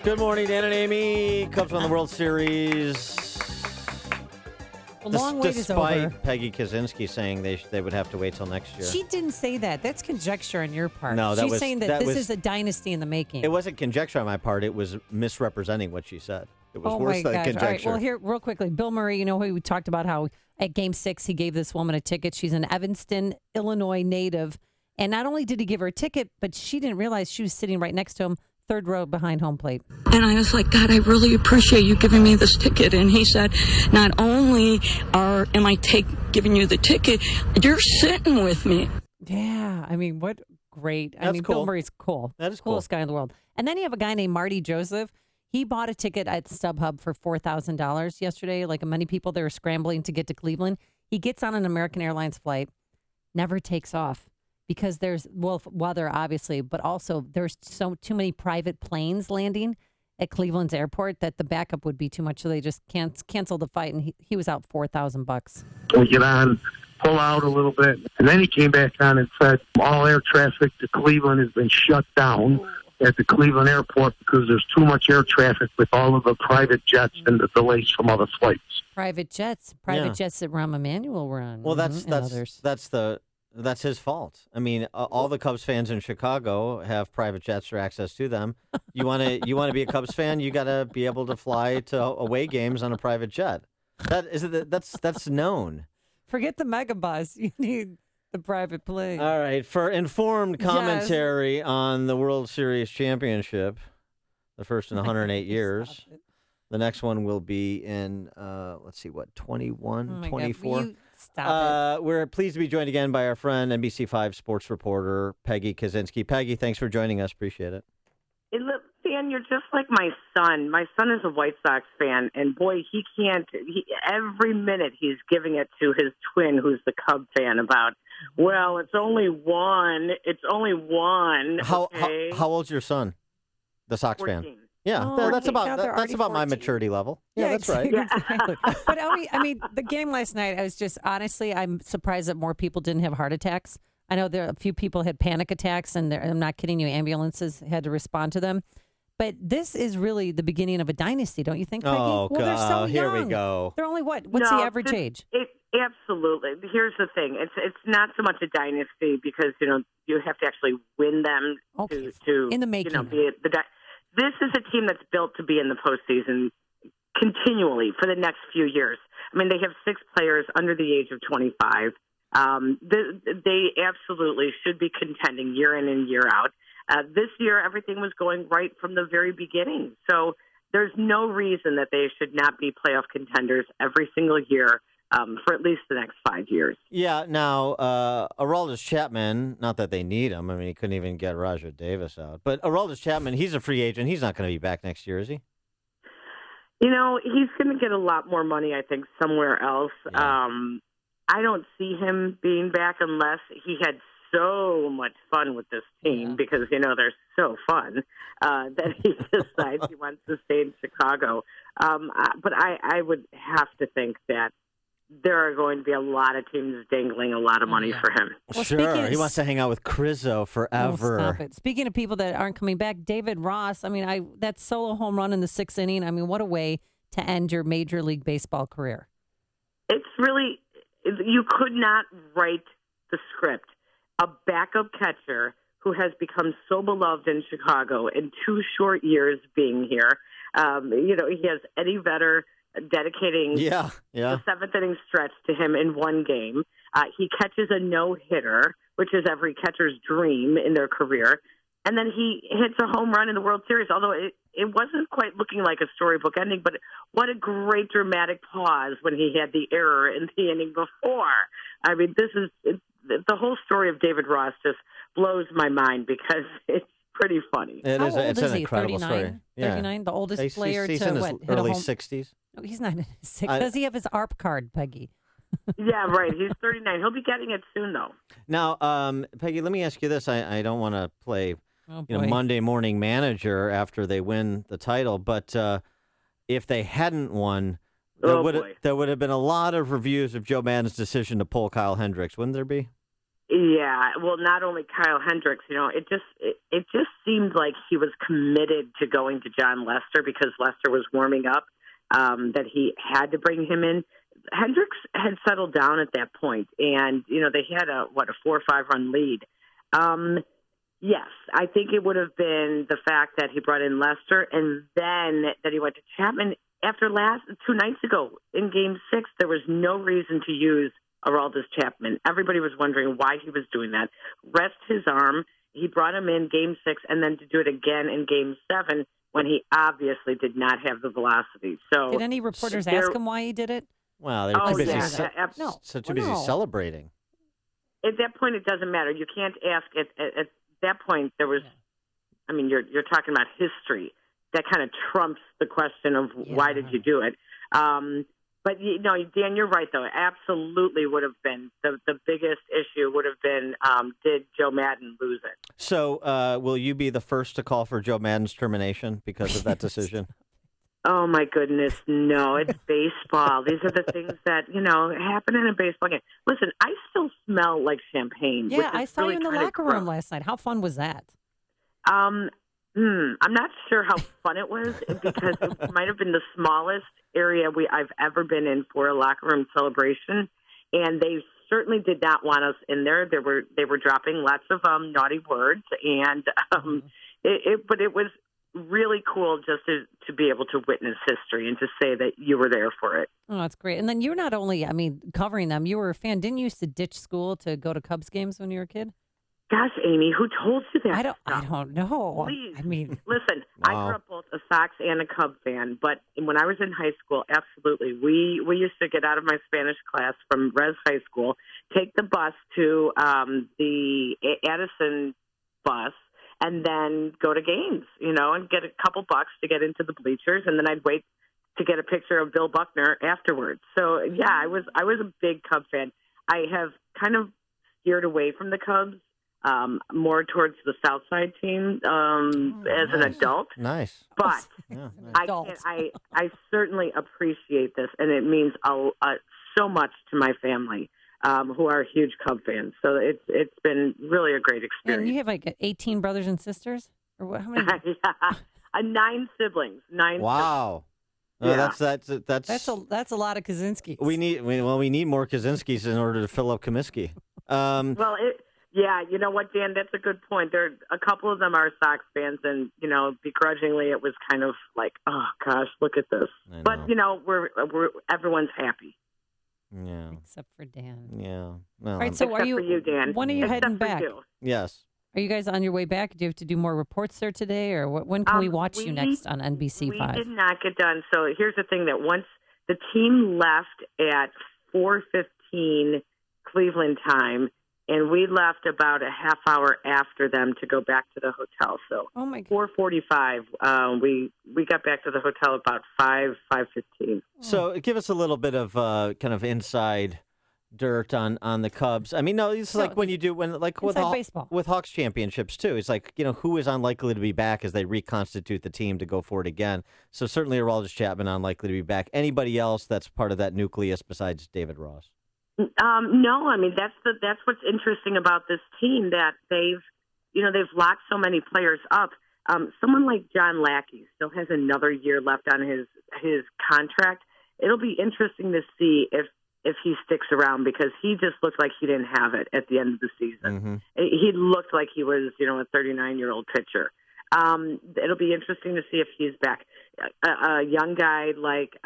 Good morning, Dan and Amy. Cubs won the World Series. The long wait is over. Despite Peggy Kuskinski saying they would have to wait till next year. She didn't say that. That's conjecture on your part. No, She's saying that this is a dynasty in the making. It wasn't conjecture on my part. It was misrepresenting what she said. It was worse than conjecture. All right, well, here, real quickly, Bill Murray, you know, we talked about how at Game 6 he gave this woman a ticket. She's an Evanston, Illinois native. And not only did he give her a ticket, but she didn't realize she was sitting right next to him, third row behind home plate. And I was like, God, I really appreciate you giving me this ticket. And he said, not only am I giving you the ticket, you're sitting with me. Yeah, I mean, what great. That's cool. Bill Murray's cool. That is cool. Coolest guy in the world. And then you have a guy named Marty Joseph. He bought a ticket at StubHub for $4,000 yesterday. Like many people, they were scrambling to get to Cleveland. He gets on an American Airlines flight, never takes off. Because there's, well, weather, obviously, but also there's too many private planes landing at Cleveland's airport that the backup would be too much. So they just canceled the flight, and he was out $4,000. We get on, pull out a little bit, and then he came back on and said all air traffic to Cleveland has been shut down at the Cleveland airport because there's too much air traffic with all of the private jets and the delays from other flights. Private jets that Rahm Emanuel were on. Well, that's his fault. I mean, all the Cubs fans in Chicago have private jets or access to them. You want to be a Cubs fan, you got to be able to fly to away games on a private jet. That's known. Forget the megabus. You need the private plane. All right, for informed commentary on the World Series championship, the first in 108 years. The next one will be in 21, 24. Stop it. We're pleased to be joined again by our friend, NBC5 sports reporter, Peggy Kuskinski. Peggy, thanks for joining us. Appreciate it. Look, Dan, you're just like my son. My son is a White Sox fan, and boy, every minute he's giving it to his twin, who's the Cub fan, about, well, it's only one. It's only one. How okay? how old's your son, the Sox 14. fan? Yeah, that's about my maturity level. Yeah, that's right. Exactly. But I mean, the game last night, I was just, honestly, I'm surprised that more people didn't have heart attacks. I know a few people had panic attacks, and I'm not kidding you, ambulances had to respond to them. But this is really the beginning of a dynasty, don't you think, Peggy? Oh, well, they're so here young. we go. They're only what? What's the average age? Absolutely. Here's the thing. It's not so much a dynasty because, you have to actually win them to in the making. This is a team that's built to be in the postseason continually for the next few years. I mean, they have 6 players under the age of 25. They absolutely should be contending year in and year out. This year, everything was going right from the very beginning. So there's no reason that they should not be playoff contenders every single year for at least the next 5 years. Yeah, now, Aroldis Chapman, not that they need him. I mean, he couldn't even get Rajah Davis out. But Aroldis Chapman, he's a free agent. He's not going to be back next year, is he? He's going to get a lot more money, I think, somewhere else. Yeah. I don't see him being back unless he had so much fun with this team because, they're so fun that he decides he wants to stay in Chicago. But I would have to think that there are going to be a lot of teams dangling a lot of money for him. Well, sure. He wants to hang out with Crizzo forever. Oh, stop it. Speaking of people that aren't coming back, David Ross, I mean, that solo home run in the 6th inning, I mean, what a way to end your Major League Baseball career. It's really, you could not write the script. A backup catcher who has become so beloved in Chicago in 2 short years being here. He has Eddie Vedder dedicating the 7th inning stretch to him in one game. He catches a no-hitter, which is every catcher's dream in their career. And then he hits a home run in the World Series, although it wasn't quite looking like a storybook ending. But what a great dramatic pause when he had the error in the inning before. I mean, the whole story of David Ross just blows my mind because it's pretty funny. How old it's is an he? incredible 39? story. 39, the oldest player he's to in his hit early a home... 60s. No, he's not in his 60s. Does he have his ARP card, Peggy? Yeah, right. He's 39. He'll be getting it soon, though. Now, Peggy, let me ask you this. I don't want to play Monday morning manager after they win the title, but if they hadn't won, there would have been a lot of reviews of Joe Maddon's decision to pull Kyle Hendricks, wouldn't there be? Yeah, well, not only Kyle Hendricks, it just seemed like he was committed to going to John Lester because Lester was warming up, that he had to bring him in. Hendricks had settled down at that point, and, they had a 4 or 5 run lead. Yes, I think it would have been the fact that he brought in Lester and then that he went to Chapman. After 2 nights ago in Game 6, there was no reason to use Aroldis Chapman. Everybody was wondering why he was doing that. Rest his arm. He brought him in Game 6 and then to do it again in Game 7 when he obviously did not have the velocity. So did any reporters ask him why he did it? Well, they're too busy, too busy no. celebrating. At that point, it doesn't matter. You can't ask. At that point, there was. I mean, you're talking about history. That kind of trumps the question of why did you do it. But, Dan, you're right, though. It absolutely would have been. The biggest issue would have been, did Joe Madden lose it? So will you be the first to call for Joe Madden's termination because of that decision? Oh, my goodness, no. It's baseball. These are the things that, happen in a baseball game. Listen, I still smell like champagne. Yeah, I saw you in the locker room last night. How fun was that? I'm not sure how fun it was because it might have been the smallest area I've ever been in for a locker room celebration, and they certainly did not want us in there. They were dropping lots of naughty words, and but it was really cool just to be able to witness history and to say that you were there for it. Oh, that's great. And then you're not only, covering them. You were a fan. Didn't you used to ditch school to go to Cubs games when you were a kid? Gosh, Amy, who told you that? I don't know. Please. Wow. Listen, I grew up both a Sox and a Cub fan, but when I was in high school, absolutely. We used to get out of my Spanish class from Res High School, take the bus to the Addison bus, and then go to games, and get a couple bucks to get into the bleachers, and then I'd wait to get a picture of Bill Buckner afterwards. So, yeah, I was a big Cub fan. I have kind of steered away from the Cubs. More towards the South Side team as an adult. Nice. But yeah, I certainly appreciate this, and it means so much to my family, who are huge Cub fans. So it's been really a great experience. And you have like 18 brothers and sisters? Or what? How many? 9 siblings. 9 Wow. siblings. That's a lot of Kuskinskis. We need more Kuskinskis in order to fill up Comiskey. Yeah, you know what, Dan? That's a good point. A couple of them are Sox fans, and begrudgingly, it was kind of like, oh gosh, look at this. But we're everyone's happy. Yeah, except for Dan. Yeah. All right. So except for you, Dan. When are you heading back? Yes. Are you guys on your way back? Do you have to do more reports there today, or when can we watch you next on NBC 5? We did not get done. So here's the thing: that once the team left at 4:15 Cleveland time. And we left about a half hour after them to go back to the hotel. So 4:45, we got back to the hotel about 5:15. So give us a little bit of kind of inside dirt on the Cubs. I mean, no, it's like when you do with baseball. With Hawks championships too. It's like who is unlikely to be back as they reconstitute the team to go for it again. So certainly Aroldis Chapman unlikely to be back. Anybody else that's part of that nucleus besides David Ross? No, I mean that's what's interesting about this team, that they've locked so many players up. Someone like John Lackey still has another year left on his contract. It'll be interesting to see if he sticks around, because he just looked like he didn't have it at the end of the season. Mm-hmm. He looked like he was a 39-year-old pitcher. It'll be interesting to see if he's back. A young guy like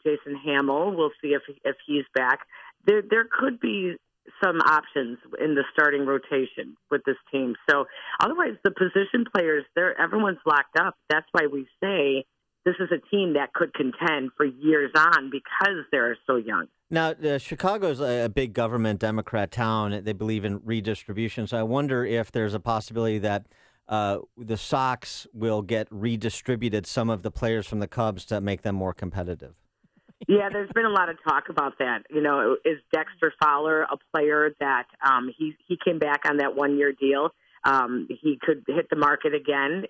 Jason Hamill, we'll see if he's back. There could be some options in the starting rotation with this team. So otherwise, the position players, everyone's locked up. That's why we say this is a team that could contend for years on because they're so young. Now, Chicago's a big government Democrat town. They believe in redistribution. So I wonder if there's a possibility that the Sox will get redistributed some of the players from the Cubs to make them more competitive. Yeah, there's been a lot of talk about that. Is Dexter Fowler a player that he came back on that 1-year deal? He could hit the market again.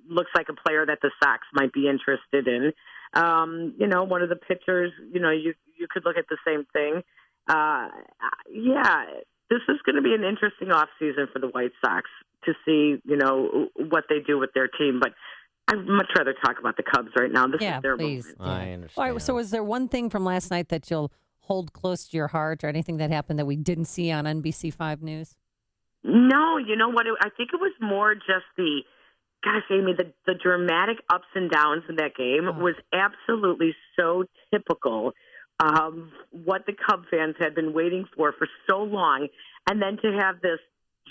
Looks like a player that the Sox might be interested in. One of the pitchers, you could look at the same thing. this is going to be an interesting offseason for the White Sox to see, what they do with their team. But I'd much rather talk about the Cubs right now. This is their please. moment. I understand. All right, so was there one thing from last night that you'll hold close to your heart or anything that happened that we didn't see on NBC5 News? No, you know what? I think it was more just gosh, Amy, the dramatic ups and downs in that game was absolutely so typical of what the Cub fans had been waiting for so long. And then to have this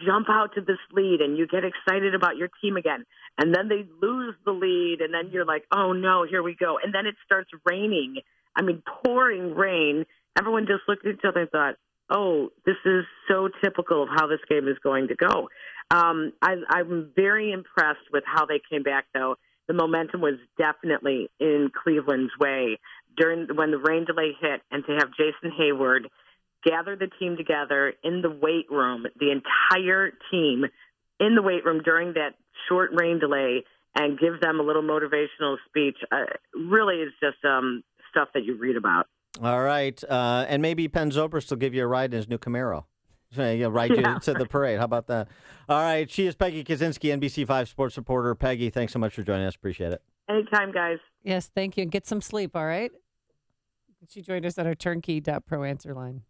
jump out to this lead and you get excited about your team again. And then they lose the lead and then you're like, oh no, here we go. And then it starts raining. I mean, pouring rain. Everyone just looked at each other and thought, oh, this is so typical of how this game is going to go. I'm very impressed with how they came back, though. The momentum was definitely in Cleveland's way when the rain delay hit, and to have Jason Hayward gather the team together in the weight room, the entire team in the weight room during that short rain delay, and give them a little motivational speech, really is just stuff that you read about. All right. And maybe Penn Zobrist will give you a ride in his new Camaro. Ride you to the parade. How about that? All right. She is Peggy Kuskinski, NBC5 sports reporter. Peggy, thanks so much for joining us. Appreciate it. Anytime, guys. Yes, thank you. And get some sleep, all right? She joined us at our turnkey.pro answer line.